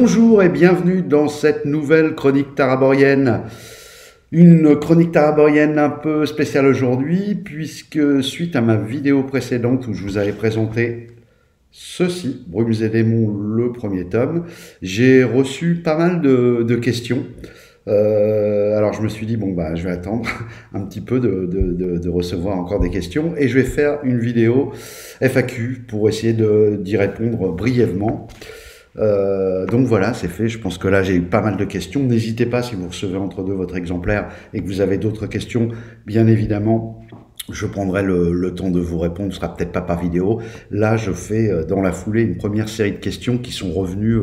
Bonjour et bienvenue dans cette nouvelle chronique taraborienne. Une chronique taraborienne un peu spéciale aujourd'hui, puisque suite à ma vidéo précédente où je vous avais présenté ceci, Brumes et démons, le premier tome, j'ai reçu pas mal de questions. Alors je me suis dit, bon bah je vais attendre un petit peu de recevoir encore des questions et je vais faire une vidéo FAQ pour essayer d'y répondre brièvement. Donc voilà, c'est fait. Je pense que là j'ai eu pas mal de questions. N'hésitez pas, si vous recevez entre deux votre exemplaire et que vous avez d'autres questions, bien évidemment, je prendrai le temps de vous répondre. Ce sera peut-être pas par vidéo. Là, je fais dans la foulée une première série de questions qui sont revenues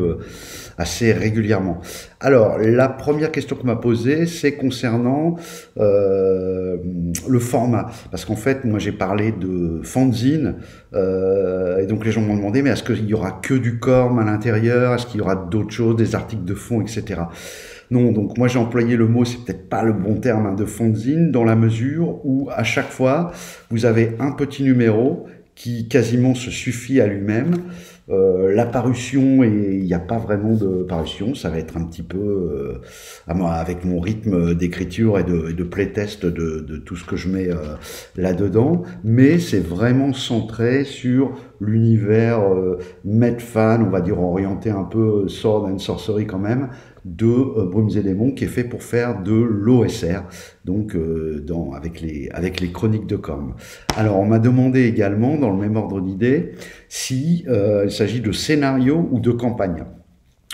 assez régulièrement. Alors, la première question qu'on m'a posée, c'est concernant le format. Parce qu'en fait, moi, j'ai parlé de fanzine, et donc les gens m'ont demandé, mais est-ce qu'il y aura que du corps à l'intérieur? Est-ce qu'il y aura d'autres choses, des articles de fond, etc. Non, donc moi j'ai employé le mot, c'est peut-être pas le bon terme, hein, de fanzine, dans la mesure où à chaque fois, vous avez un petit numéro qui quasiment se suffit à lui-même. La parution, il n'y a pas vraiment de parution, ça va être un petit peu avec mon rythme d'écriture et de playtest de tout ce que je mets là-dedans, mais c'est vraiment centré sur l'univers Medfan, on va dire orienté un peu sword and sorcery quand même, de Brumes et démons, qui est fait pour faire de l'OSR, donc avec les chroniques de Com. Alors on m'a demandé également, dans le même ordre d'idée, si il s'agit de scénario ou de campagne.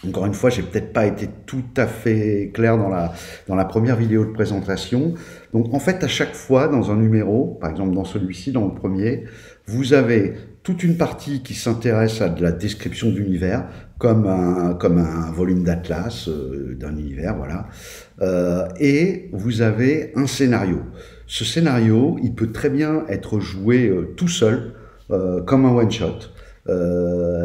Encore une fois, j'ai peut-être pas été tout à fait clair dans la première vidéo de présentation. Donc en fait, à chaque fois dans un numéro, par exemple dans celui-ci, dans le premier, vous avez toute une partie qui s'intéresse à de la description d'univers, comme un volume d'Atlas d'un univers, voilà. Et vous avez un scénario. Ce scénario, il peut très bien être joué tout seul, comme un one-shot.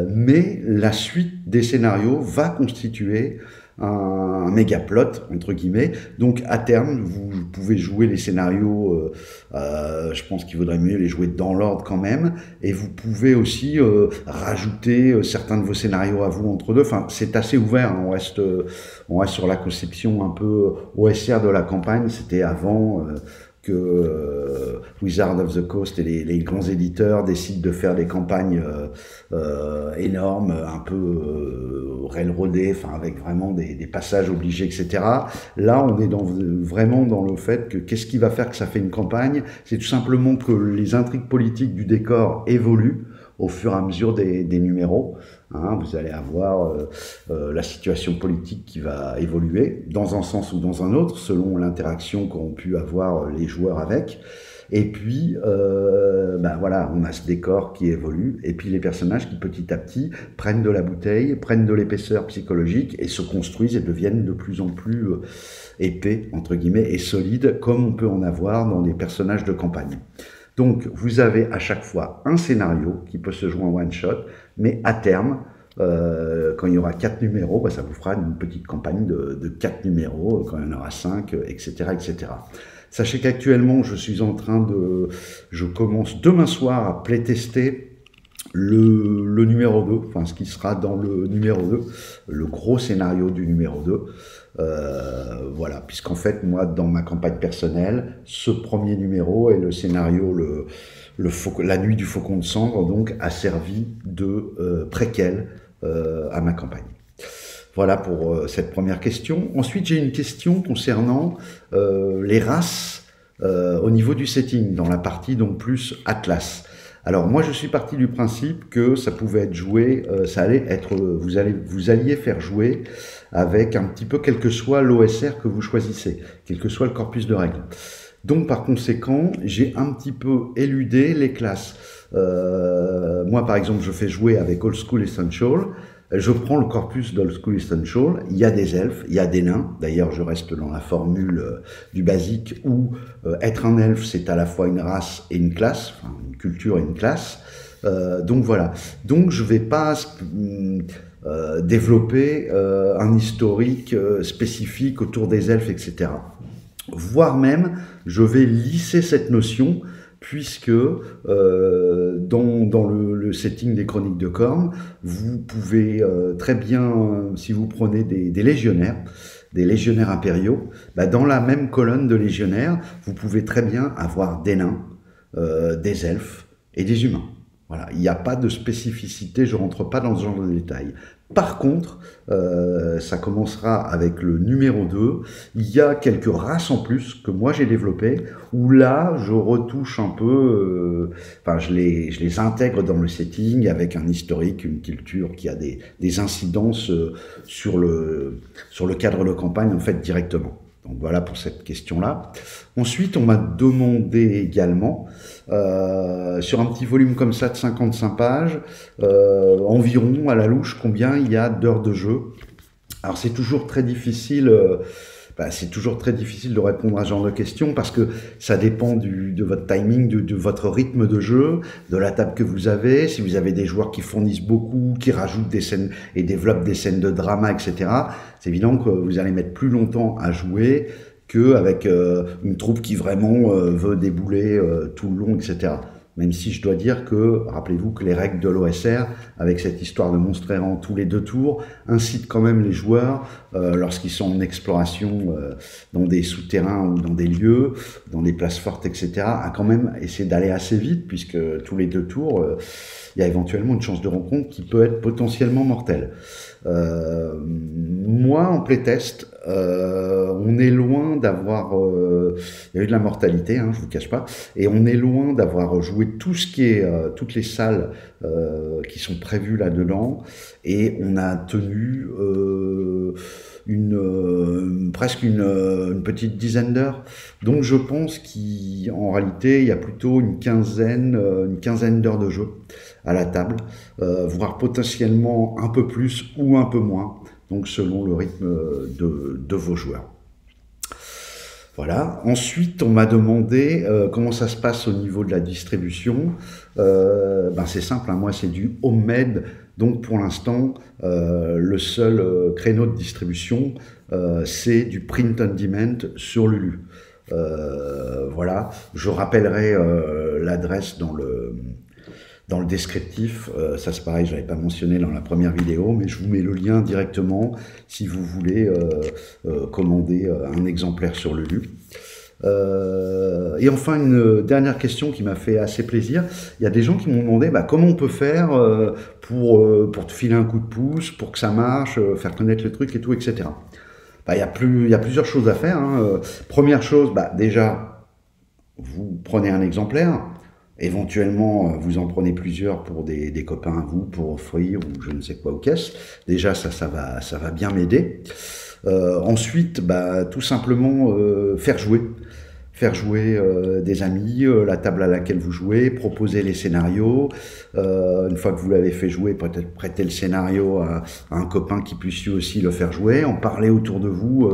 Mais la suite des scénarios va constituer un méga plot, entre guillemets. Donc à terme, vous pouvez jouer les scénarios, je pense qu'il vaudrait mieux les jouer dans l'ordre quand même, et vous pouvez aussi rajouter certains de vos scénarios à vous entre deux. Enfin, c'est assez ouvert, hein. On reste sur la conception un peu OSR de la campagne. C'était avant que Wizard of the Coast et les grands éditeurs décident de faire des campagnes énormes, un peu railroadées, enfin avec vraiment des passages obligés, etc. Là, on est vraiment dans le fait que qu'est-ce qui va faire que ça fait une campagne? C'est tout simplement que les intrigues politiques du décor évoluent au fur et à mesure des numéros. Hein, vous allez avoir la situation politique qui va évoluer dans un sens ou dans un autre, selon l'interaction qu'ont pu avoir les joueurs avec. Et puis, voilà, on a ce décor qui évolue, et puis les personnages qui petit à petit prennent de la bouteille, prennent de l'épaisseur psychologique et se construisent et deviennent de plus en plus épais, entre guillemets, et solides, comme on peut en avoir dans des personnages de campagne. Donc, vous avez à chaque fois un scénario qui peut se jouer en one-shot, mais à terme, quand il y aura 4 numéros, ça vous fera une petite campagne de 4 numéros, quand il y en aura 5, etc., etc. Sachez qu'actuellement, je commence demain soir à playtester le numéro 2, enfin ce qui sera dans le numéro 2, le gros scénario du numéro 2. Voilà, puisqu'en fait, moi, dans ma campagne personnelle, ce premier numéro et le scénario, la nuit du faucon de cendre, donc, a servi de préquel à ma campagne. Voilà pour cette première question. Ensuite, j'ai une question concernant les races au niveau du setting, dans la partie donc plus Atlas. Alors moi, je suis parti du principe que ça pouvait être joué, vous alliez faire jouer avec un petit peu quel que soit l'OSR que vous choisissez, quel que soit le corpus de règles. Donc par conséquent, j'ai un petit peu éludé les classes. Moi par exemple, je fais jouer avec Old School Essential. Je prends le corpus d'Old School Essential, il y a des elfes, il y a des nains. D'ailleurs, je reste dans la formule du basique où être un elfe, c'est à la fois une race et une classe, enfin une culture et une classe. Donc voilà. Donc je vais pas développer un historique spécifique autour des elfes, etc. Voire même, je vais lisser cette notion puisque dans le setting des Chroniques de Corne, vous pouvez très bien, si vous prenez des légionnaires impériaux, bah, dans la même colonne de légionnaires, vous pouvez très bien avoir des nains, des elfes et des humains. Voilà, il n'y a pas de spécificité, je ne rentre pas dans ce genre de détails. Par contre, ça commencera avec le numéro 2. Il y a quelques races en plus que moi j'ai développées, où là, je retouche un peu, enfin, je les intègre dans le setting avec un historique, une culture qui a des incidences sur le cadre de campagne, en fait, directement. Donc voilà pour cette question-là. Ensuite, on m'a demandé également, sur un petit volume comme ça de 55 pages, environ à la louche, combien il y a d'heures de jeu. Alors c'est toujours très difficile, c'est toujours très difficile de répondre à ce genre de questions parce que ça dépend de votre timing, de votre rythme de jeu, de la table que vous avez, si vous avez des joueurs qui fournissent beaucoup, qui rajoutent des scènes et développent des scènes de drama, etc. C'est évident que vous allez mettre plus longtemps à jouer qu'avec une troupe qui vraiment veut débouler tout le long, etc. Même si je dois dire que, rappelez-vous que les règles de l'OSR, avec cette histoire de monstres errants tous les 2 tours, incitent quand même les joueurs, lorsqu'ils sont en exploration dans des souterrains ou dans des lieux, dans des places fortes, etc., à quand même essayer d'aller assez vite, puisque tous les 2 tours, il y a éventuellement une chance de rencontre qui peut être potentiellement mortelle. Moi, en playtest, on est loin d'avoir... il y a eu de la mortalité, hein, je vous cache pas, et on est loin d'avoir joué tout ce qui est... toutes les salles qui sont prévues là-dedans, et on a tenu presque une petite dizaine d'heures. Donc je pense qu'en réalité, il y a plutôt une quinzaine d'heures de jeu à la table, voire potentiellement un peu plus ou un peu moins, donc selon le rythme de vos joueurs. Voilà. Ensuite, on m'a demandé comment ça se passe au niveau de la distribution. C'est simple, hein, moi c'est du homemade, donc pour l'instant, le seul créneau de distribution, c'est du print on demand sur Lulu. Voilà, je rappellerai l'adresse dans le descriptif. Ça c'est pareil, je l'avais pas mentionné dans la première vidéo, mais je vous mets le lien directement si vous voulez commander un exemplaire sur Lulu. Et enfin, une dernière question qui m'a fait assez plaisir. Il y a des gens qui m'ont demandé comment on peut faire pour te filer un coup de pouce, pour que ça marche, faire connaître le truc et tout, etc. Il y a plusieurs choses à faire, hein. Première chose, déjà, vous prenez un exemplaire. Éventuellement, vous en prenez plusieurs pour des copains à vous, pour offrir ou je ne sais quoi aux caisses. Déjà, ça va bien m'aider. Ensuite, tout simplement faire jouer des amis, la table à laquelle vous jouez, proposer les scénarios. Une fois que vous l'avez fait jouer, peut-être prêter le scénario à un copain qui puisse lui aussi le faire jouer, en parler autour de vous.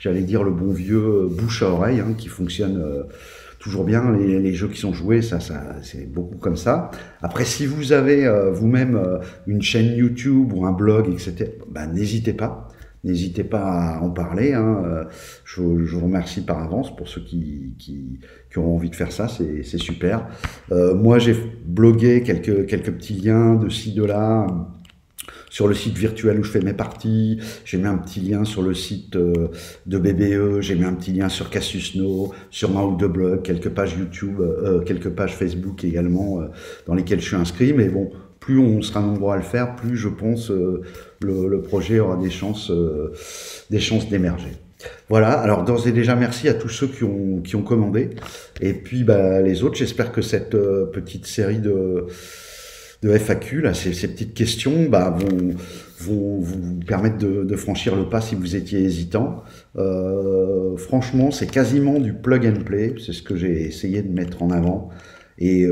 J'allais dire le bon vieux bouche à oreille, hein, qui fonctionne toujours bien. Les jeux qui sont joués, ça c'est beaucoup comme ça. Après, si vous avez vous-même une chaîne YouTube ou un blog, etc., n'hésitez pas. N'hésitez pas à en parler, hein. Je vous remercie par avance pour ceux qui ont envie de faire ça, c'est super. Moi, j'ai blogué quelques petits liens de ci, de là, sur le site virtuel où je fais mes parties. J'ai mis un petit lien sur le site de BBE, j'ai mis un petit lien sur Cassius No, sur ma ou deux blogs, quelques pages YouTube, quelques pages Facebook également, dans lesquelles je suis inscrit, mais bon, plus on sera nombreux à le faire, plus je pense le projet aura des chances d'émerger. Voilà, alors d'ores et déjà merci à tous ceux qui ont commandé. Et puis les autres, j'espère que cette petite série de FAQ, là, ces petites questions vont vous permettre de franchir le pas si vous étiez hésitant. Franchement, c'est quasiment du plug and play, c'est ce que j'ai essayé de mettre en avant. Et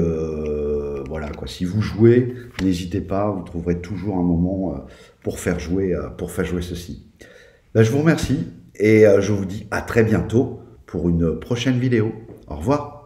voilà quoi, si vous jouez, n'hésitez pas, vous trouverez toujours un moment pour faire jouer ceci. Je vous remercie et je vous dis à très bientôt pour une prochaine vidéo. Au revoir.